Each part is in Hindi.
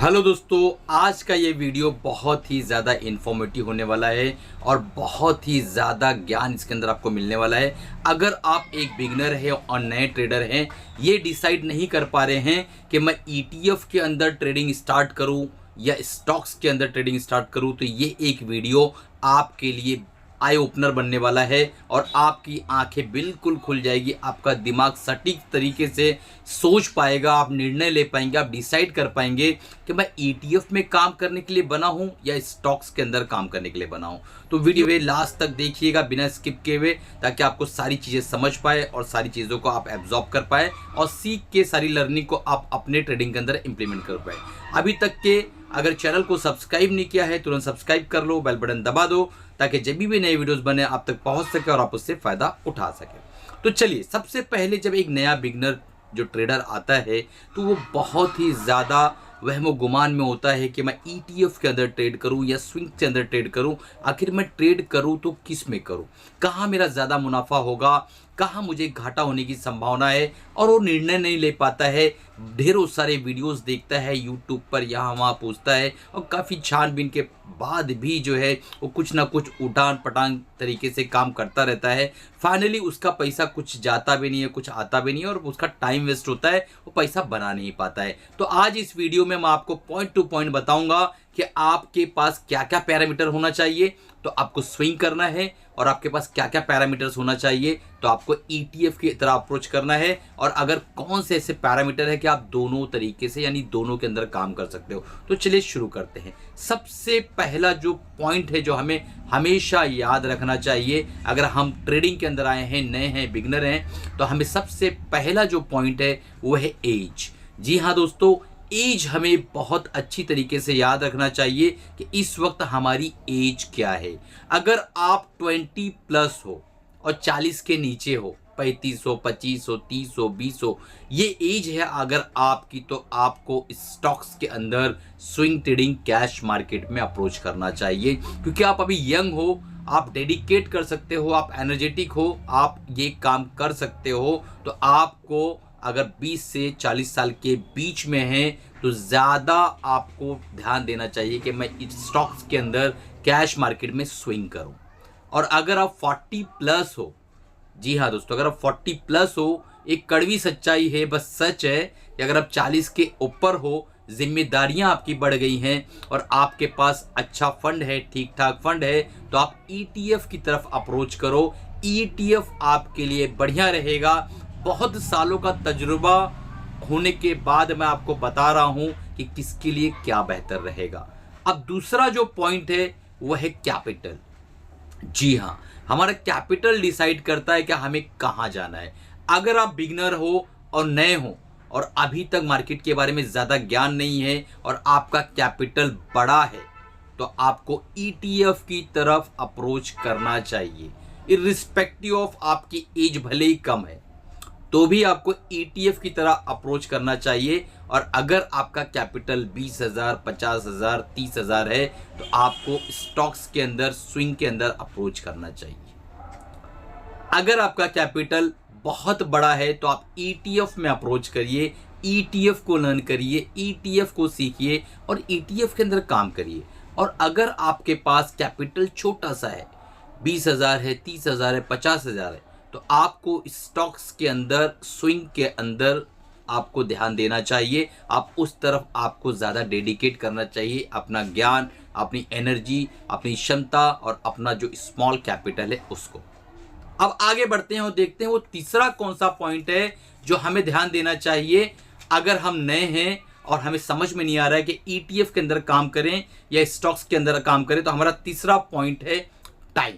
हेलो दोस्तों, आज का ये वीडियो बहुत ही ज़्यादा इन्फॉर्मेटिव होने वाला है और बहुत ही ज़्यादा ज्ञान इसके अंदर आपको मिलने वाला है। अगर आप एक बिगनर हैं और नए ट्रेडर हैं, ये डिसाइड नहीं कर पा रहे हैं कि मैं ईटीएफ के अंदर ट्रेडिंग स्टार्ट करूं या स्टॉक्स के अंदर ट्रेडिंग स्टार्ट करूं, तो ये एक वीडियो आपके लिए आई ओपनर बनने वाला है और आपकी आंखें बिल्कुल खुल जाएगी। आपका दिमाग सटीक तरीके से सोच पाएगा, आप निर्णय ले पाएंगे, आप डिसाइड कर पाएंगे कि मैं ईटीएफ में काम करने के लिए बना हूं या स्टॉक्स के अंदर काम करने के लिए बना हूं। तो वीडियो में लास्ट तक देखिएगा बिना स्किप किए हुए, ताकि आपको सारी चीज़ें समझ पाए और सारी चीज़ों को आप एब्जॉर्ब कर पाए और सीख के सारी लर्निंग को आप अपने ट्रेडिंग के अंदर इंप्लीमेंट कर पाए। अभी तक के अगर चैनल को सब्सक्राइब नहीं किया है, तुरंत सब्सक्राइब कर लो, बेल बटन दबा दो, ताकि जब भी नए वीडियोस बने आप तक पहुंच सके और आप उससे फायदा उठा सके। तो चलिए, सबसे पहले जब एक नया बिगनर जो ट्रेडर आता है, तो वो बहुत ही ज़्यादा वहमो गुमान में होता है कि मैं ईटीएफ के अंदर ट्रेड करूं या स्विंग के अंदर ट्रेड करूं। आखिर मैं ट्रेड करूं तो किस में करूं, कहाँ मेरा ज़्यादा मुनाफा होगा, कहाँ मुझे घाटा होने की संभावना है, और वो निर्णय नहीं ले पाता है। ढेरों सारे वीडियोस देखता है यूट्यूब पर, यहाँ वहाँ पूछता है और काफ़ी छानबीन के बाद भी जो है वो कुछ ना कुछ उठान पटांग तरीके से काम करता रहता है। फाइनली उसका पैसा कुछ जाता भी नहीं है, कुछ आता भी नहीं है और उसका टाइम वेस्ट होता है, वो पैसा बना नहीं पाता है। तो आज इस वीडियो में मैं आपको पॉइंट टू पॉइंट बताऊंगा कि आपके पास क्या क्या पैरामीटर होना चाहिए तो आपको स्विंग करना है, और आपके पास क्या क्या पैरामीटर्स होना चाहिए तो आपको ईटीएफ की तरह अप्रोच करना है, और अगर कौन से ऐसे पैरामीटर है कि आप दोनों तरीके से यानी दोनों के अंदर काम कर सकते हो। तो चलिए शुरू करते हैं। सबसे पहला जो पॉइंट है जो हमें हमेशा याद रखना चाहिए, अगर हम ट्रेडिंग के अंदर आए हैं, नए हैं, बिगनर हैं, तो हमें सबसे पहला जो पॉइंट है वो है एज। जी हाँ दोस्तों, एज हमें बहुत अच्छी तरीके से याद रखना चाहिए कि इस वक्त हमारी एज क्या है। अगर आप 20 प्लस हो और 40 के नीचे हो, 35 हो, 25 हो, 30 हो, 20 हो, ये एज है अगर आपकी, तो आपको स्टॉक्स के अंदर स्विंग ट्रेडिंग कैश मार्केट में अप्रोच करना चाहिए, क्योंकि आप अभी यंग हो, आप डेडिकेट कर सकते हो, आप एनर्जेटिक हो, आप ये काम कर सकते हो। तो आपको अगर 20 से 40 साल के बीच में हैं तो ज़्यादा आपको ध्यान देना चाहिए कि मैं स्टॉक्स के अंदर कैश मार्केट में स्विंग करूं। और अगर आप 40 प्लस हो, जी हाँ दोस्तों, अगर आप 40 प्लस हो, एक कड़वी सच्चाई है, बस सच है कि अगर आप 40 के ऊपर हो, जिम्मेदारियां आपकी बढ़ गई हैं और आपके पास अच्छा फंड है, ठीक ठाक फंड है, तो आप ईटीएफ की तरफ अप्रोच करो। ईटीएफ आपके लिए बढ़िया रहेगा। बहुत सालों का तजुर्बा होने के बाद मैं आपको बता रहा हूं कि किसके लिए क्या बेहतर रहेगा। अब दूसरा जो पॉइंट है वह है कैपिटल। जी हाँ, हमारा कैपिटल डिसाइड करता है कि हमें कहाँ जाना है। अगर आप बिगनर हो और नए हो और अभी तक मार्केट के बारे में ज़्यादा ज्ञान नहीं है और आपका कैपिटल बड़ा है, तो आपको ईटीएफ की तरफ अप्रोच करना चाहिए। इर्रिस्पेक्टिव ऑफ आपकी एज भले ही कम है, तो भी आपको ईटीएफ की तरह अप्रोच करना चाहिए। और अगर आपका कैपिटल 20,000, 50,000, 30,000 है, तो आपको स्टॉक्स के अंदर स्विंग के अंदर अप्रोच करना चाहिए। अगर आपका कैपिटल बहुत बड़ा है तो आप ईटीएफ में अप्रोच करिए, ईटीएफ को लर्न करिए, ईटीएफ को सीखिए और ईटीएफ के अंदर काम करिए। और अगर आपके पास कैपिटल छोटा सा है, 20,000 है, 30,000 है, 50,000 है, तो आपको स्टॉक्स के अंदर स्विंग के अंदर आपको ध्यान देना चाहिए। आप उस तरफ आपको ज़्यादा डेडिकेट करना चाहिए, अपना ज्ञान, अपनी एनर्जी, अपनी क्षमता और अपना जो स्मॉल कैपिटल है उसको। अब आगे बढ़ते हैं और देखते हैं वो तीसरा कौन सा पॉइंट है जो हमें ध्यान देना चाहिए। अगर हम नए हैं और हमें समझ में नहीं आ रहा है कि ईटीएफ के अंदर काम करें या स्टॉक्स के अंदर काम करें, तो हमारा तीसरा पॉइंट है टाइम।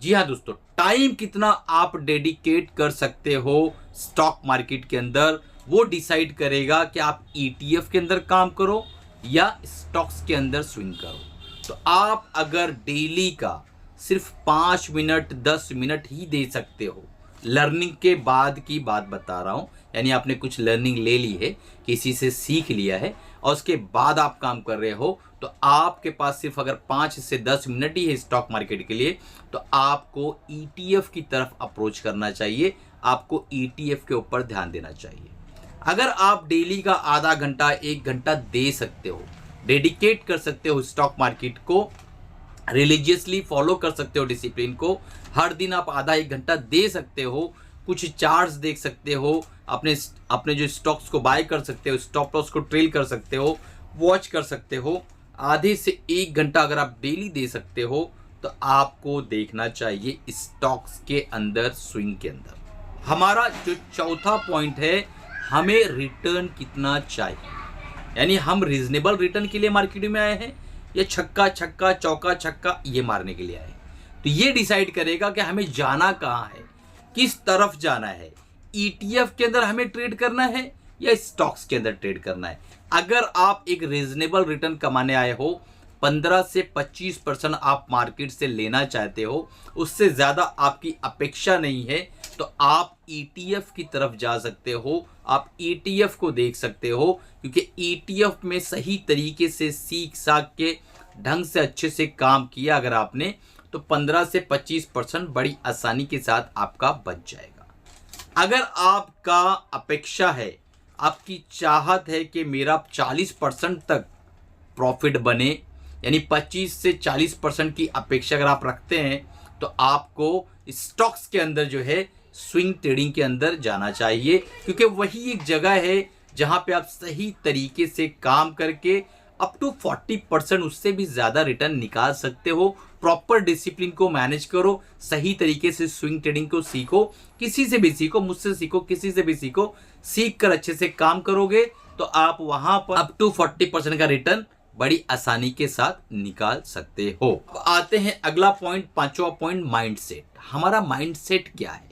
जी हाँ दोस्तों, टाइम कितना आप डेडिकेट कर सकते हो स्टॉक मार्केट के अंदर, वो डिसाइड करेगा कि आप ईटीएफ के अंदर काम करो या स्टॉक्स के अंदर स्विंग करो। तो आप अगर डेली का सिर्फ 5 मिनट 10 मिनट ही दे सकते हो, लर्निंग के बाद की बात बता रहा हूँ, यानी आपने कुछ लर्निंग ले ली है, किसी से सीख लिया है और उसके बाद आप काम कर रहे हो, तो आपके पास सिर्फ अगर 5 से 10 मिनट ही है स्टॉक मार्केट के लिए, तो आपको ईटीएफ की तरफ अप्रोच करना चाहिए, आपको ईटीएफ के ऊपर ध्यान देना चाहिए। अगर आप डेली का आधा घंटा 1 घंटा दे सकते हो, डेडिकेट कर सकते हो स्टॉक मार्केट को, रिलीजियसली फॉलो कर सकते हो डिसिप्लिन को, हर दिन आप आधा 1 घंटा दे सकते हो, कुछ चार्ट्स देख सकते हो, अपने अपने जो स्टॉक्स को बाय कर सकते हो, स्टॉप लॉस को ट्रेल कर सकते हो, वॉच कर सकते हो, आधे से 1 घंटा अगर आप डेली दे सकते हो तो आपको देखना चाहिए स्टॉक्स के अंदर, स्विंग के अंदर। हमारा जो चौथा पॉइंट है, हमें रिटर्न कितना चाहिए, यानी हम रीजनेबल रिटर्न के लिए मार्केट में आए हैं या छक्का छक्का चौका छक्का ये मारने के लिए आए हैं। तो ये डिसाइड करेगा कि हमें जाना कहाँ है, किस तरफ जाना है। ईटीएफ के अंदर हमें ट्रेड करना है या स्टॉक्स के अंदर ट्रेड करना है। अगर आप एक रीजनेबल रिटर्न कमाने आए हो, 15 से 25% आप मार्केट से लेना चाहते हो, उससे ज़्यादा आपकी अपेक्षा नहीं है, तो आप ईटीएफ की तरफ जा सकते हो। आप ईटीएफ को देख सकते हो, क्योंकि ईटीएफ में सही तरीके से सीख साख के ढंग से अच्छे से काम किया अगर आपने, तो 15 से 25% बड़ी आसानी के साथ आपका बच जाएगा। अगर आपका अपेक्षा है, आपकी चाहत है कि मेरा 40% तक प्रॉफिट बने, यानी 25 से 40% की अपेक्षा अगर आप रखते हैं, तो आपको स्टॉक्स के अंदर जो है स्विंग ट्रेडिंग के अंदर जाना चाहिए, क्योंकि वही एक जगह है जहां पे आप सही तरीके से काम करके अप टू 40% उससे भी ज़्यादा रिटर्न निकाल सकते हो। प्रॉपर डिसिप्लिन को मैनेज करो, सही तरीके से स्विंग ट्रेडिंग को सीखो, किसी से भी सीखो, मुझसे सीखो, किसी से भी सीखो, सीख कर अच्छे से काम करोगे तो आप वहां पर अप टू 40% का रिटर्न बड़ी आसानी के साथ निकाल सकते हो। आते हैं अगला पॉइंट, पांचवा पॉइंट, माइंडसेट। हमारा माइंडसेट क्या है,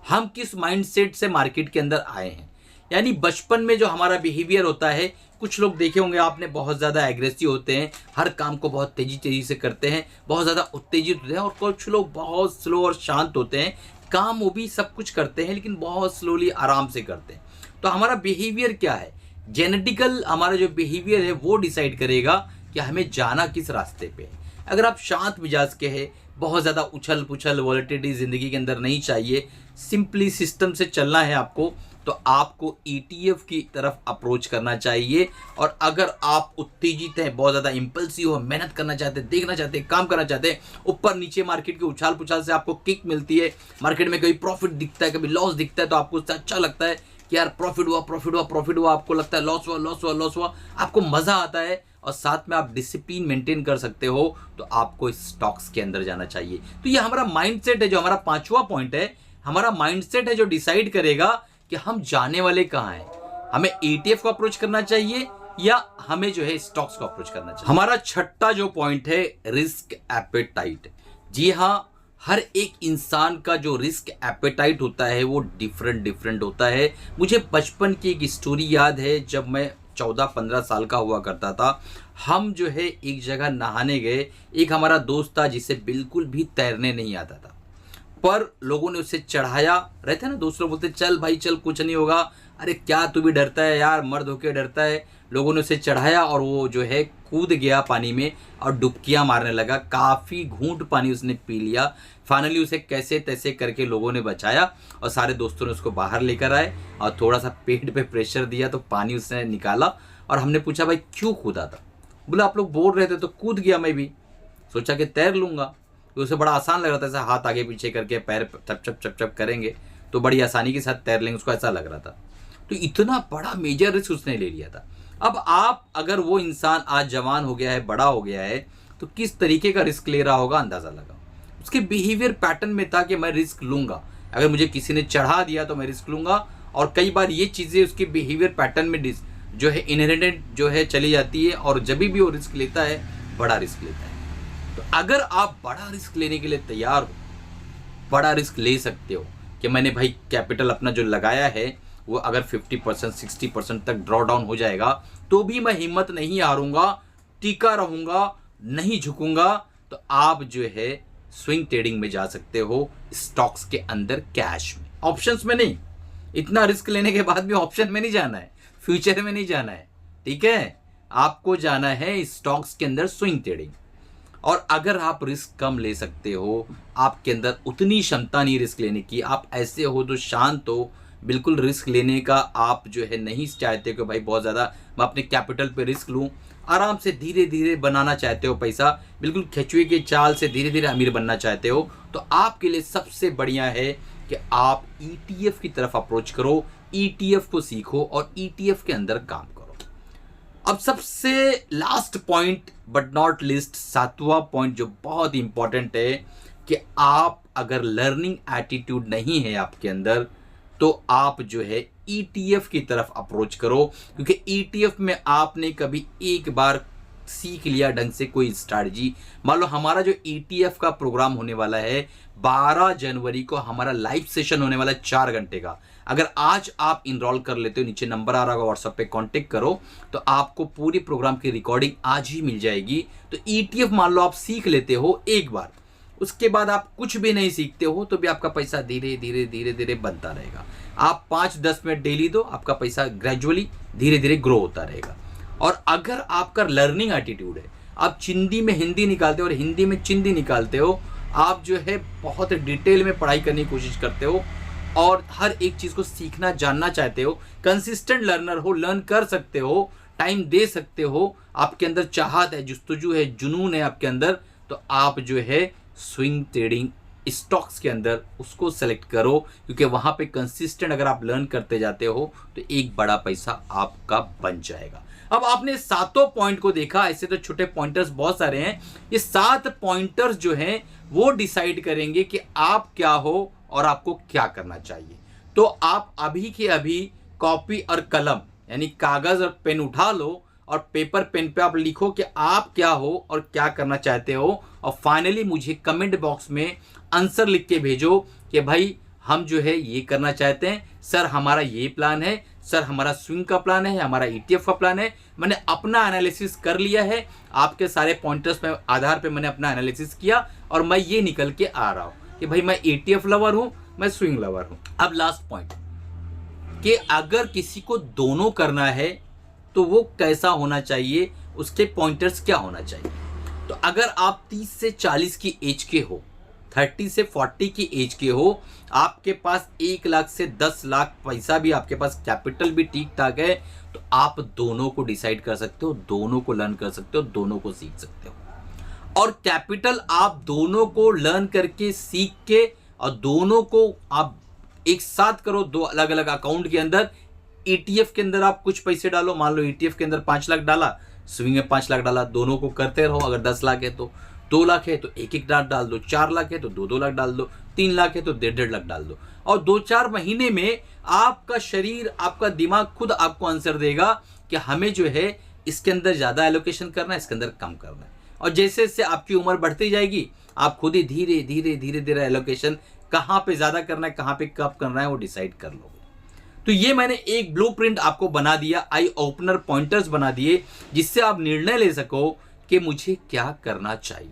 हम किस माइंडसेट से मार्केट के अंदर आए हैं। यानी बचपन में जो हमारा बिहेवियर होता है, कुछ लोग देखे होंगे आपने, बहुत ज़्यादा एग्रेसिव होते हैं, हर काम को बहुत तेजी से करते हैं, बहुत ज़्यादा उत्तेजित होते हैं, और कुछ लोग बहुत स्लो और शांत होते हैं, काम वो भी सब कुछ करते हैं लेकिन बहुत स्लोली आराम से करते हैं। तो हमारा बिहेवियर क्या है, जेनेटिकल हमारा जो बिहेवियर है वो डिसाइड करेगा कि हमें जाना किस रास्ते पे है। अगर आप शांत मिजाज के हैं, बहुत ज़्यादा उछल पुछल वॉलेटिलिटी ज़िंदगी के अंदर नहीं चाहिए, सिंपली सिस्टम से चलना है आपको, तो आपको ईटीएफ की तरफ अप्रोच करना चाहिए। और अगर आप उत्तेजित हैं, बहुत ज़्यादा इम्पल्सिव हो, मेहनत करना चाहते हैं, देखना चाहते हैं, काम करना चाहते हैं, ऊपर नीचे मार्केट के उछाल पुछाल से आपको किक मिलती है, मार्केट में कभी प्रॉफिट दिखता है, कभी लॉस दिखता है, तो आपको उससे अच्छा लगता है कि यार प्रॉफिट हुआ प्रॉफिट हुआ प्रॉफिट हुआ, आपको लगता है लॉस हुआ लॉस हुआ लॉस हुआ, आपको मज़ा आता है, और साथ में आप डिसिप्लिन मेंटेन कर सकते हो, तो आपको स्टॉक्स के अंदर जाना चाहिए। तो ये हमारा माइंडसेट है, जो हमारा पांचवा पॉइंट है, हमारा माइंडसेट है जो डिसाइड करेगा कि हम जाने वाले कहाँ हैं। हमें ईटीएफ को अप्रोच करना चाहिए या हमें जो है स्टॉक्स को अप्रोच करना चाहिए। हमारा छठा जो पॉइंट है, रिस्क एपेटाइट। जी हाँ, हर एक इंसान का जो रिस्क एपेटाइट होता है वो डिफरेंट होता है। मुझे बचपन की एक स्टोरी याद है, जब मैं 14-15 साल का हुआ करता था। हम जो है एक जगह नहाने गए, एक हमारा दोस्त था जिसे बिल्कुल भी तैरने नहीं आता था, पर लोगों ने उसे चढ़ाया। रहते ना दोस्त लोग बोलते चल भाई चल, कुछ नहीं होगा, अरे क्या तू भी डरता है यार, मर्द होके डरता है। लोगों ने उसे चढ़ाया और वो जो है कूद गया पानी में और डुबकियां मारने लगा। काफ़ी घूंट पानी उसने पी लिया। फाइनली उसे कैसे तैसे करके लोगों ने बचाया और सारे दोस्तों ने उसको बाहर लेकर आए और थोड़ा सा पेट पे प्रेशर दिया तो पानी उसने निकाला। और हमने पूछा भाई क्यों कूदा था, बोला आप लोग बोल रहे थे तो कूद गया, मैं भी सोचा कि तैर लूँगा। तो उसे बड़ा आसान लग रहा था, ऐसा हाथ आगे पीछे करके पैर चप चप करेंगे तो बड़ी आसानी के साथ तैर लेंगे, उसको ऐसा लग रहा था। तो इतना बड़ा मेजर रिस्क उसने ले लिया था। अब आप अगर वो इंसान आज जवान हो गया है, बड़ा हो गया है, तो किस तरीके का रिस्क ले रहा होगा अंदाज़ा लगाओ। उसके बिहेवियर पैटर्न में था कि मैं रिस्क लूँगा, अगर मुझे किसी ने चढ़ा दिया तो मैं रिस्क लूँगा। और कई बार ये चीज़ें उसके बिहेवियर पैटर्न में जो है इनहेरेंट जो है चली जाती है, और जब भी वो रिस्क लेता है बड़ा रिस्क लेता है। तो अगर आप बड़ा रिस्क लेने के लिए तैयार हो, बड़ा रिस्क ले सकते हो कि मैंने भाई कैपिटल अपना जो लगाया है वो अगर 50% 60% तक ड्रॉ डाउन हो जाएगा तो भी मैं हिम्मत नहीं हारूंगा, टीका रहूंगा, नहीं झुकूंगा, तो आप जो है स्विंग ट्रेडिंग में जा सकते हो, स्टॉक्स के अंदर कैश में, ऑप्शंस में नहीं। इतना रिस्क लेने के बाद भी ऑप्शन में नहीं जाना है, फ्यूचर में नहीं जाना है, ठीक है। आपको जाना है स्टॉक्स के अंदर स्विंग ट्रेडिंग। और अगर आप रिस्क कम ले सकते हो, आपके अंदर उतनी क्षमता नहीं रिस्क लेने की, आप ऐसे हो तो शांत हो, बिल्कुल रिस्क लेने का आप जो है नहीं चाहते कि भाई बहुत ज़्यादा मैं अपने कैपिटल पे रिस्क लूँ, आराम से धीरे धीरे बनाना चाहते हो पैसा, बिल्कुल केचुए के चाल से धीरे धीरे अमीर बनना चाहते हो, तो आपके लिए सबसे बढ़िया है कि आप ETF की तरफ अप्रोच करो, ETF को सीखो और ETF के अंदर काम करो। अब सबसे last point but not least, 7वां पॉइंट जो बहुत इंपॉर्टेंट है कि आप अगर लर्निंग एटीट्यूड नहीं है आपके अंदर तो आप जो है ETF की तरफ अप्रोच करो, क्योंकि ETF में आपने कभी एक बार सीख लिया ढंग से कोई स्ट्रैटेजी। मान लो हमारा जो ETF का प्रोग्राम होने वाला है 12 जनवरी को, हमारा लाइव सेशन होने वाला है 4 घंटे का। अगर आज आप इनरोल कर लेते हो, नीचे नंबर आ रहा होगा, व्हाट्सएप पे कांटेक्ट करो, तो आपको पूरी प्रोग्राम की रिकॉर्डिंग आज ही मिल जाएगी। तो ETF मान लो आप सीख लेते हो एक बार, उसके बाद आप कुछ भी नहीं सीखते हो तो भी आपका पैसा धीरे धीरे धीरे धीरे बनता रहेगा। आप 5-10 मिनट डेली दो, आपका पैसा ग्रेजुअली धीरे धीरे ग्रो होता रहेगा। और अगर आपका लर्निंग एटीट्यूड है, आप चिंदी में हिंदी निकालते हो और हिंदी में चिंदी निकालते हो, आप जो है बहुत डिटेल में पढ़ाई करने की कोशिश करते हो और हर एक चीज़ को सीखना जानना चाहते हो, कंसिस्टेंट लर्नर हो, लर्न कर सकते हो, टाइम दे सकते हो, आपके अंदर चाहत है, जुस्तजू है, जुनून है आपके अंदर, तो आप जो है स्विंग ट्रेडिंग स्टॉक्स के अंदर उसको सेलेक्ट करो, क्योंकि वहां पे कंसिस्टेंट अगर आप लर्न करते जाते हो तो एक बड़ा पैसा आपका बन जाएगा। अब आपने 7 पॉइंट को देखा, ऐसे तो छोटे पॉइंटर्स बहुत सारे हैं, ये 7 पॉइंटर्स जो हैं वो डिसाइड करेंगे कि आप क्या हो और आपको क्या करना चाहिए। तो आप अभी के अभी कॉपी और कलम यानी कागज और पेन उठा लो और पेपर पेन पे आप लिखो कि आप क्या हो और क्या करना चाहते हो, और फाइनली मुझे कमेंट बॉक्स में आंसर लिख के भेजो कि भाई हम जो है ये करना चाहते हैं, सर हमारा ये प्लान है, सर हमारा स्विंग का प्लान है, हमारा ETF का प्लान है। मैंने अपना एनालिसिस कर लिया है, आपके सारे पॉइंटर्स पे आधार पे मैंने अपना एनालिसिस किया और मैं ये निकल के आ रहा हूँ कि भाई मैं ETF लवर हूँ, मैं स्विंग लवर हूँ। अब लास्ट पॉइंट कि अगर किसी को दोनों करना है तो वो कैसा होना चाहिए, उसके पॉइंटर्स क्या होना चाहिए। तो अगर आप 30 से 40 की एज के हो, 30 से 40 की एज के हो, आपके पास 1 लाख से 10 लाख पैसा भी, आपके पास कैपिटल भी ठीक ठाक है, तो आप दोनों को डिसाइड कर सकते हो, दोनों को लर्न कर सकते हो, दोनों को सीख सकते हो। और कैपिटल आप दोनों को लर्न करके सीख के और दोनों को आप एक साथ करो, 2 अलग अलग अकाउंट के अंदर। ETF के अंदर आप कुछ पैसे डालो, मान लो ETF के अंदर 5 लाख डाला, स्विंग में 5 लाख डाला, दोनों को करते रहो। अगर 10 लाख है तो 2 लाख है तो 1-1 लाख डाल दो, 4 लाख है तो 2-2 लाख डाल दो, 3 लाख है तो 1.5 लाख डाल दो। और 2-4 महीने में आपका शरीर, आपका दिमाग खुद आपको आंसर देगा कि हमें जो है इसके अंदर ज़्यादा एलोकेशन करना है, इसके अंदर कम करना है। और जैसे जैसे आपकी उम्र बढ़ती जाएगी, आप खुद ही धीरे धीरे धीरे धीरे एलोकेशन कहाँ पे ज़्यादा करना है, कहाँ पे कम करना है, वो डिसाइड कर लोगे। तो ये मैंने एक ब्लूप्रिंट आपको बना दिया, आई ओपनर पॉइंटर्स बना दिए, जिससे आप निर्णय ले सको कि मुझे क्या करना चाहिए।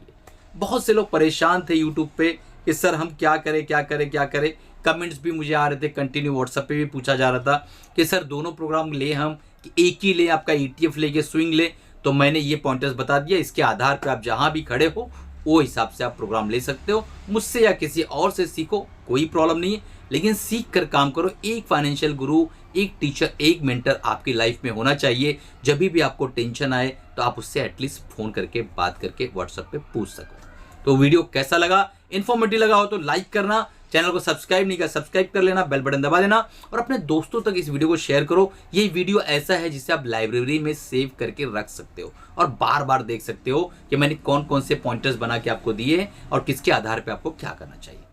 बहुत से लोग परेशान थे यूट्यूब पे कि सर हम क्या करें क्या करें क्या करें। कमेंट्स भी मुझे आ रहे थे, कंटिन्यू व्हाट्सएप पे भी पूछा जा रहा था कि सर दोनों प्रोग्राम ले हम कि एक ही ले, आपका ETF ले के स्विंग ले। तो मैंने ये पॉइंटर्स बता दिया, इसके आधार पर आप जहाँ भी खड़े हो वो हिसाब से आप प्रोग्राम ले सकते हो। मुझसे या किसी और से सीखो, कोई प्रॉब्लम नहीं है, लेकिन सीख कर काम करो। एक फाइनेंशियल गुरु, एक टीचर, एक मेंटर आपकी लाइफ में होना चाहिए। जब भी आपको टेंशन आए तो आप उससे एटलीस्ट फ़ोन करके बात करके व्हाट्सएप पे पूछ सको। तो वीडियो कैसा लगा, इन्फॉर्मेटिव लगा हो तो लाइक करना, चैनल को सब्सक्राइब नहीं किया सब्सक्राइब कर लेना, बेल बटन दबा देना और अपने दोस्तों तक इस वीडियो को शेयर करो। ये वीडियो ऐसा है जिसे आप लाइब्रेरी में सेव करके रख सकते हो और बार बार देख सकते हो कि मैंने कौन कौन से पॉइंटर्स बना के आपको दिए हैं और किसके आधार पर आपको क्या करना चाहिए।